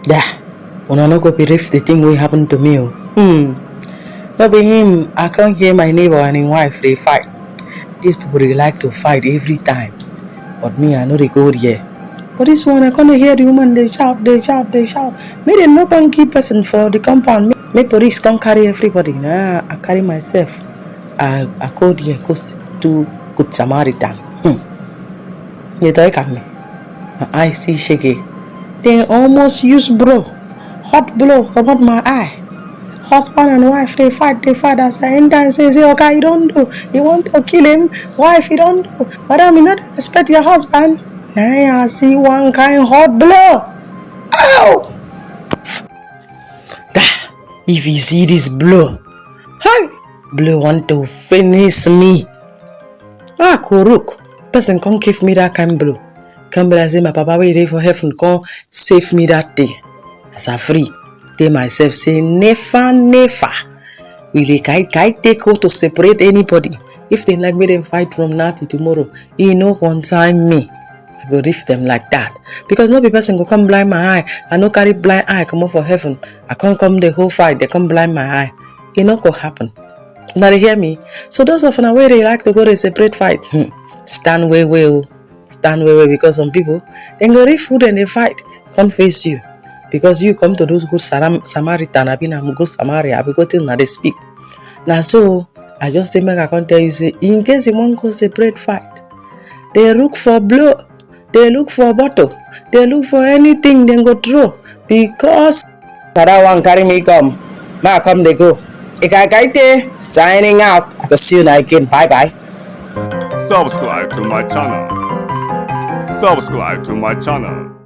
Yeah, una no go believe the thing wey happen to me. No be him. I can't hear my neighbor and his wife they fight. These people they like to fight every time. But me, I know they go there. But this one, I can't hear the woman they shout. May they no come keep person for the compound. May police come carry everybody. Nah, I carry myself. I go there, go to Good Samaritan. You don't come me. I see shaky. They almost use hot blow about my eye. Husband and wife, they fight. As I enter and say, okay, you don't do. You want to kill him. Wife, you don't do. Madam, you not respect your husband. Now I see one kind hot blow. Ow! If you see this blow, hi! Blow want to finish me. Kuruk. Person come give me that kind blow. Come and say my papa wait there for heaven. Come save me that day. As I free. Tell myself say never will EKAETTE go to separate anybody. If they like me then fight from now till tomorrow, you know one time me I go riff them like that. Because no person go come blind my eye. I no carry blind eye come up for heaven. I can't come the whole fight, they come blind my eye. It not go happen. Now they hear me. So those of a way they like to go to separate fight. Stand way because some people then go riff food and they fight. Can't face you. Because you come to those good Samaritan, I've been a good Samaria, I've got till now they speak. Now so I just make I can't tell you say in case you want to separate fight, they look for blow, they look for bottle, they look for anything then go through. Because that one carry me come. Ma come they go. EKAETTE signing out. I will see you again. Bye. Subscribe to my channel.